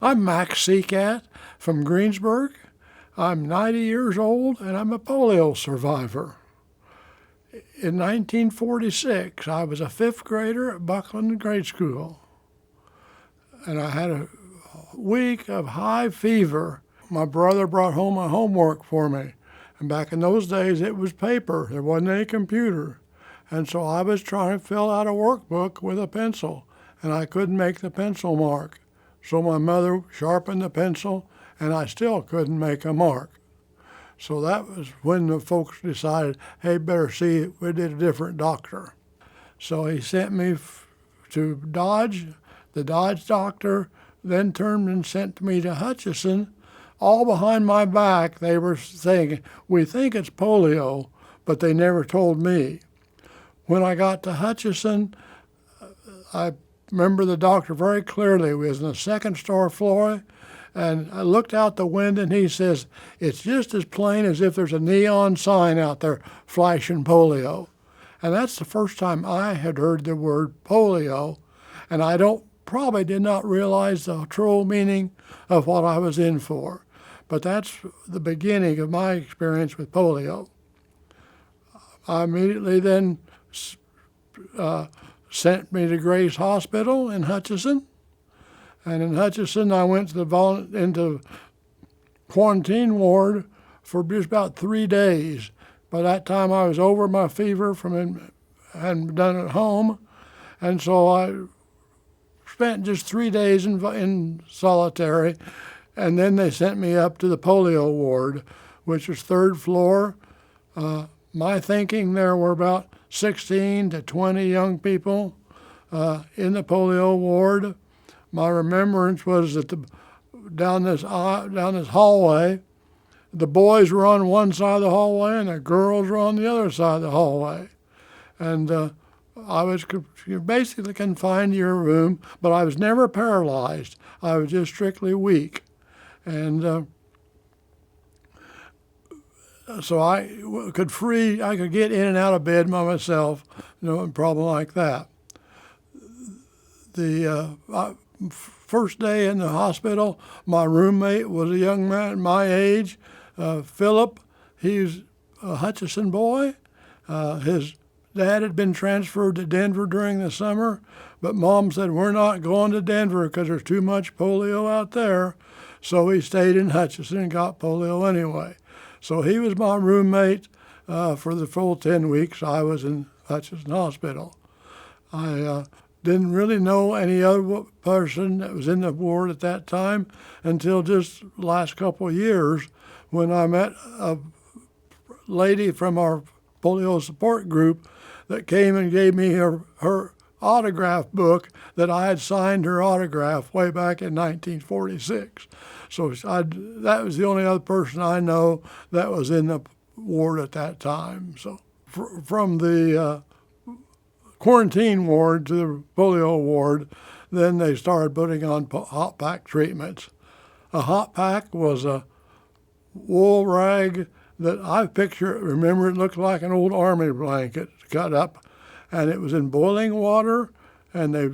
I'm Max Seacat from Greensburg. I'm 90 years old and I'm a polio survivor. In 1946, I was a fifth grader at Buckland Grade School, and I had a week of high fever. My brother brought home my homework for me, and back in those days it was paper. There wasn't any computer, and so I was trying to fill out a workbook with a pencil, and I couldn't make the pencil mark. So my mother sharpened the pencil, and I still couldn't make a mark. So that was when the folks decided, hey, better see, we did a different doctor. So he sent me to Dodge. The Dodge doctor then turned and sent me to Hutchinson. All behind my back, they were saying, we think it's polio, but they never told me. When I got to Hutchinson, I remember the doctor very clearly. We was in the second floor, and I looked out the window, and he says, it's just as plain as if there's a neon sign out there flashing polio. And that's the first time I had heard the word polio, and I probably did not realize the true meaning of what I was in for. But that's the beginning of my experience with polio. I immediately then sent me to Grace Hospital in Hutchinson. And in Hutchinson, I went into quarantine ward for just about 3 days. By that time, I was over my fever hadn't done at home. And so I spent just 3 days in solitary. And then they sent me up to the polio ward, which was third floor. My thinking there were about 16 to 20 young people in the polio ward. My remembrance was that down this hallway, the boys were on one side of the hallway and the girls were on the other side of the hallway. And I was basically confined to your room, but I was never paralyzed. I was just strictly weak. And so I could get in and out of bed by myself, no problem like that. The first day in the hospital, my roommate was a young man my age, Philip. He's a Hutchinson boy. His dad had been transferred to Denver during the summer, but Mom said, we're not going to Denver because there's too much polio out there. So he stayed in Hutchinson and got polio anyway. So he was my roommate for the full 10 weeks I was in Hutchinson Hospital. I didn't really know any other person that was in the ward at that time until just the last couple of years when I met a lady from our polio support group that came and gave me her autograph book that I had signed her autograph way back in 1946. So that was the only other person I know that was in the ward at that time. So from the quarantine ward to the polio ward, then they started putting on hot pack treatments. A hot pack was a wool rag that remember it looked like an old army blanket cut up, and it was in boiling water, and they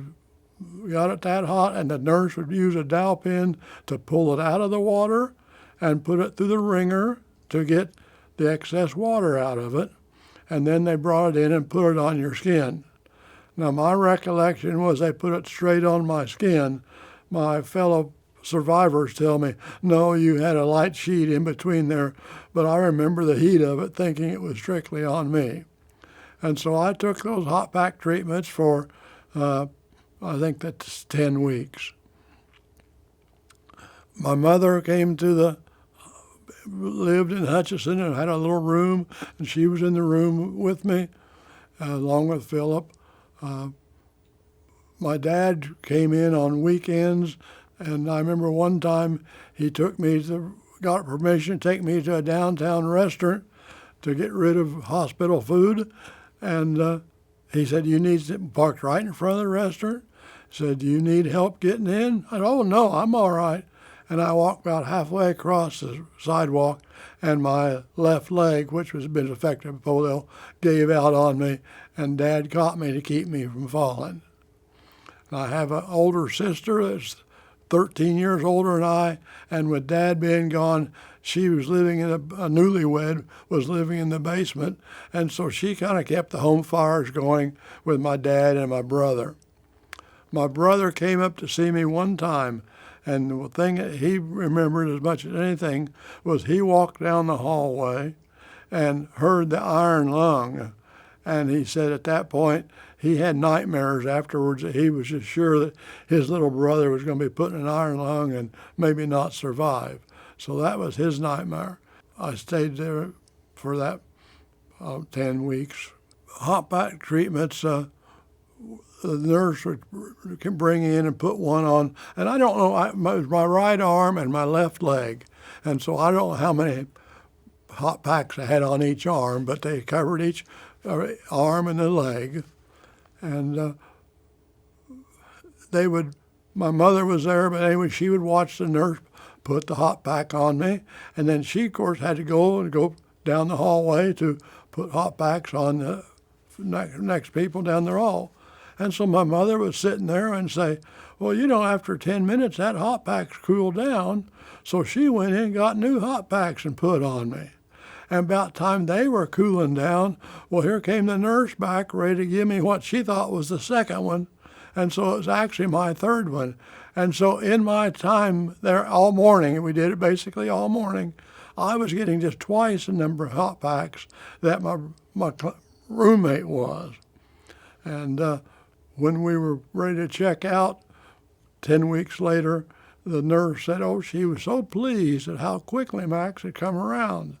got it that hot, and the nurse would use a dowel pin to pull it out of the water and put it through the wringer to get the excess water out of it, and then they brought it in and put it on your skin. Now, my recollection was they put it straight on my skin. My fellow survivors tell me, no, you had a light sheet in between there, but I remember the heat of it, thinking it was strictly on me. And so I took those hot pack treatments for, I think that's 10 weeks. My mother lived in Hutchinson and had a little room, and she was in the room with me, along with Philip. My dad came in on weekends, and I remember one time he got permission to take me to a downtown restaurant to get rid of hospital food. And he said, parked right in front of the restaurant. Said, do you need help getting in? I said, oh, no, I'm all right. And I walked about halfway across the sidewalk, and my left leg, which was been affected by polio, gave out on me, and Dad caught me to keep me from falling. And I have an older sister that's 13 years older than I, and with Dad being gone, she was living in a newlywed, was living in the basement, and so she kind of kept the home fires going with my dad and my brother. My brother came up to see me one time, and the thing that he remembered as much as anything was he walked down the hallway and heard the iron lung. And he said at that point he had nightmares afterwards that he was just sure that his little brother was going to be put in an iron lung and maybe not survive. So that was his nightmare. I stayed there for that 10 weeks. Hot pack treatments, the nurse would bring in and put one on. And I don't know, it was my right arm and my left leg. And so I don't know how many hot packs I had on each arm, but they covered each arm and the leg. And my mother was there, but anyway, she would watch the nurse put the hot pack on me. And then she, of course, had to go down the hallway to put hot packs on the next people down the hall. And so my mother was sitting there and say, well, after 10 minutes, that hot pack's cooled down. So she went in and got new hot packs and put on me. And about time they were cooling down, well, here came the nurse back ready to give me what she thought was the second one. And so it was actually my third one. And so in my time there all morning, and we did it basically all morning, I was getting just twice the number of hot packs that my roommate was. And when we were ready to check out, 10 weeks later, the nurse said, she was so pleased at how quickly Max had come around.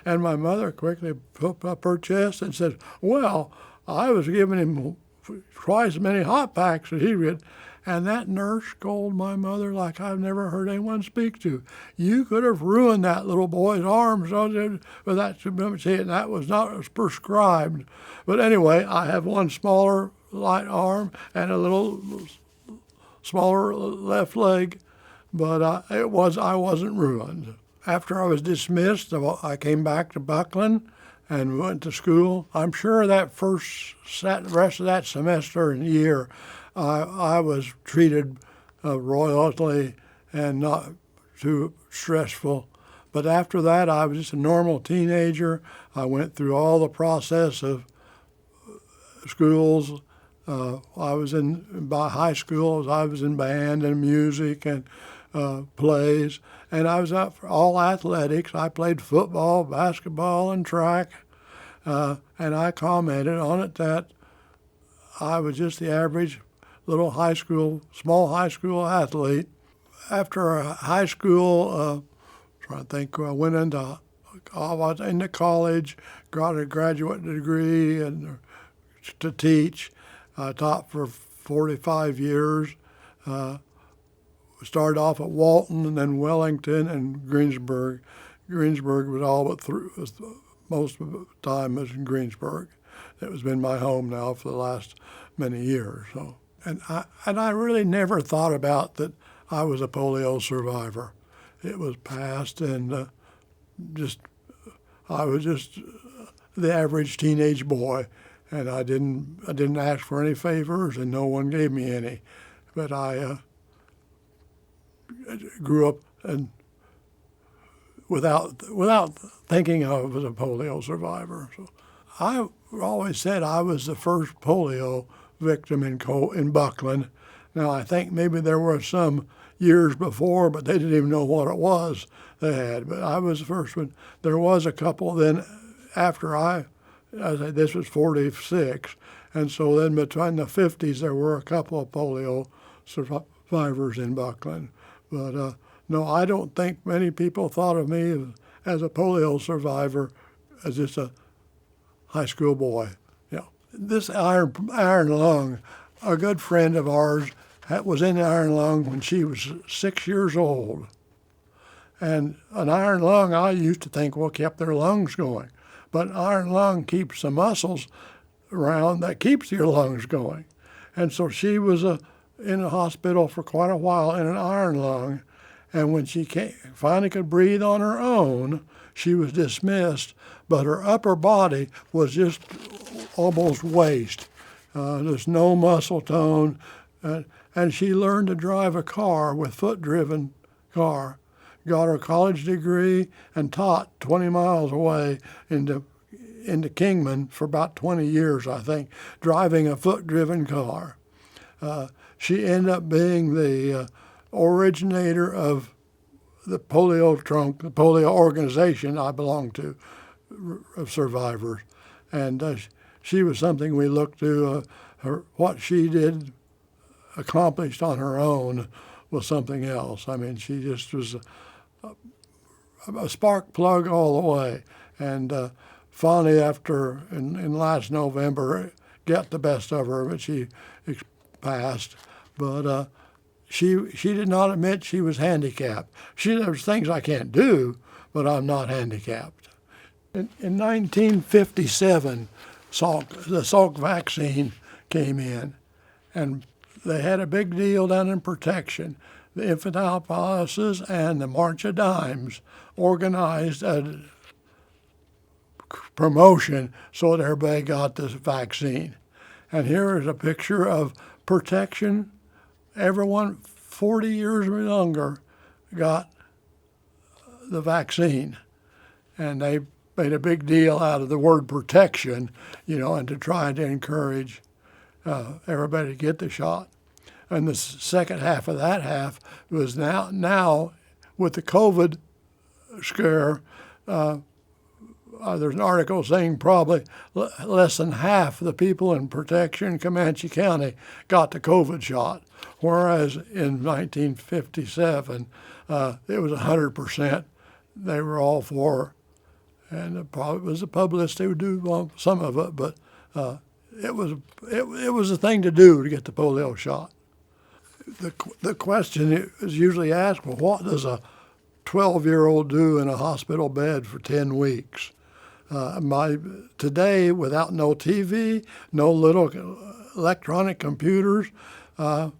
And my mother quickly put up her chest and said, well, I was giving him twice as many hot packs as he did. And that nurse scolded my mother like I've never heard anyone speak to. You could have ruined that little boy's arms with that, and that was not prescribed. But anyway, I have one smaller light arm and a little smaller left leg, but I wasn't ruined. After I was dismissed, I came back to Buckland and went to school. I'm sure that rest of that semester and year, I was treated royally and not too stressful. But after that, I was just a normal teenager. I went through all the process of schools. By high school, I was in band and music and plays, and I was out for all athletics. I played football, basketball, and track, and I commented on it that I was just the average little small high school athlete. After high school, I went into college, got a graduate degree and to teach. I taught for 45 years. Started off at Walton and then Wellington and Greensburg. Greensburg was all but most of the time was in Greensburg. It has been my home now for the last many years. So, and I really never thought about that I was a polio survivor. It was past, and I was just the average teenage boy, and I didn't ask for any favors, and no one gave me any. But I grew up and without thinking I was a polio survivor. So I always said I was the first polio victim in Buckland. Now I think maybe there were some years before, but they didn't even know what it was they had. But I was the first one. There was a couple then after I said this was 46, and so then between the 50s there were a couple of polio survivors in Buckland. But no, I don't think many people thought of me as a polio survivor as just a high school boy. Yeah, this iron lung, a good friend of ours was in the iron lung when she was 6 years old. And an iron lung, I used to think, kept their lungs going. But an iron lung keeps the muscles around that keeps your lungs going. And so she was in a hospital for quite a while in an iron lung. And when she finally could breathe on her own, she was dismissed, but her upper body was just almost waste. There's no muscle tone. and she learned to drive a car with foot-driven car, got her college degree, and taught 20 miles away into Kingman for about 20 years, I think, driving a foot-driven car. She ended up being the originator of the polio trunk, the polio organization I belong to, of survivors. And she was something we looked to. What she did, accomplished on her own, was something else. I mean, she just was a spark plug all the way. And finally, in last November, got the best of her, but she passed. But she did not admit she was handicapped. There's things I can't do, but I'm not handicapped. In 1957, the Salk vaccine came in, and they had a big deal down in Protection. The Infantile Palaces and the March of Dimes organized a promotion so that everybody got this vaccine. And here is a picture of Protection. Everyone 40 years or younger got the vaccine. And they made a big deal out of the word protection, and to try to encourage everybody to get the shot. And the second half of that half was now with the COVID scare, there's an article saying probably less than half the people in Protection, Comanche County, got the COVID shot, whereas in 1957 it was 100%. They were all for, and it probably was the publicity would do some of it, but it was a thing to do to get the polio shot. The question is usually asked, well, what does a 12-year-old do in a hospital bed for 10 weeks? Today, without no TV, no little electronic computers, I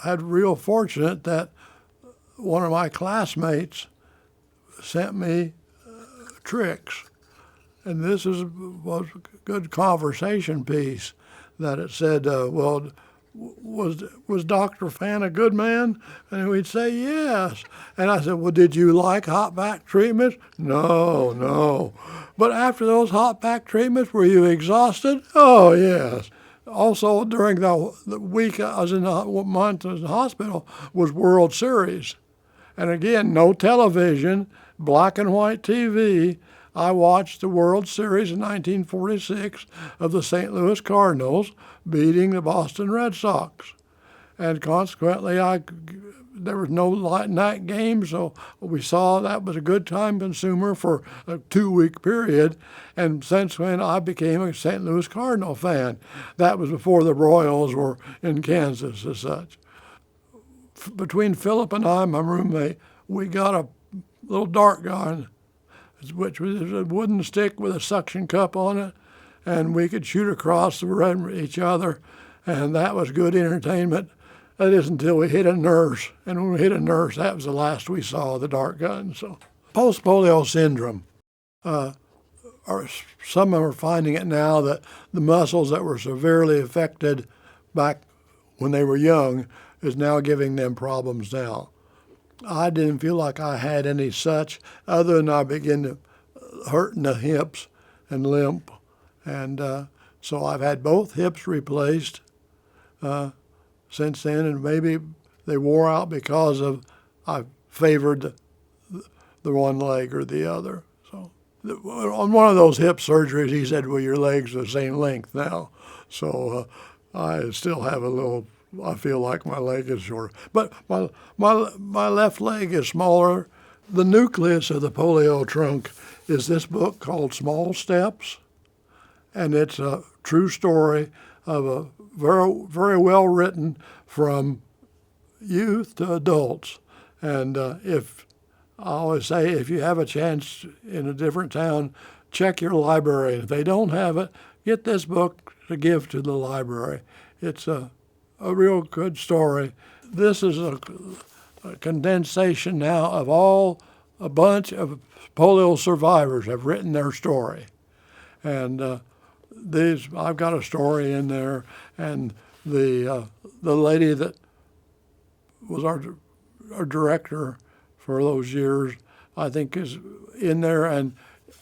had real fortunate that one of my classmates sent me tricks. And this was a good conversation piece that it said, well, was Dr. Fan a good man? And we'd say, yes. And I said, well, did you like hot back treatments? No. But after those hot back treatments, were you exhausted? Oh, yes. Also, during the week I was in the month in the hospital was World Series. And again, no television, black and white TV. I watched the World Series in 1946 of the St. Louis Cardinals beating the Boston Red Sox. And consequently, there was no night game, so we saw that was a good time consumer for a 2-week period. And since then, I became a St. Louis Cardinal fan. That was before the Royals were in Kansas as such. Between Philip and I, my roommate, we got a little dart gun, which was a wooden stick with a suction cup on it, and we could shoot across the room at each other, and that was good entertainment. That is until we hit a nurse, and when we hit a nurse, that was the last we saw of the dart gun. So, post-polio syndrome, some are finding it now that the muscles that were severely affected back when they were young is now giving them problems now. I didn't feel like I had any such, other than I began to hurt in the hips and limp. And so I've had both hips replaced since then, and maybe they wore out because of I favored the one leg or the other. So on one of those hip surgeries, he said, well, your legs are the same length now. So I still have a little, I feel like my leg is shorter. But my left leg is smaller. The nucleus of the polio trunk is this book called Small Steps, and it's a true story of a very, very well written from youth to adults. And if I always say, if you have a chance in a different town, check your library. If they don't have it, get this book to give to the library. It's a real good story. This is a condensation now of a bunch of polio survivors have written their story. And I've got a story in there, and the lady that was our director for those years, I think is in there, and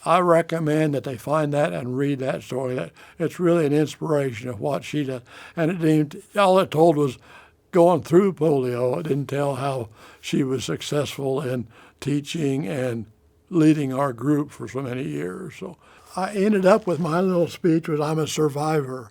I recommend that they find that and read that story. That it's really an inspiration of what she did, and it didn't. All it told was going through polio. It didn't tell how she was successful in teaching and leading our group for so many years. So I ended up with my little speech was, "I'm a survivor."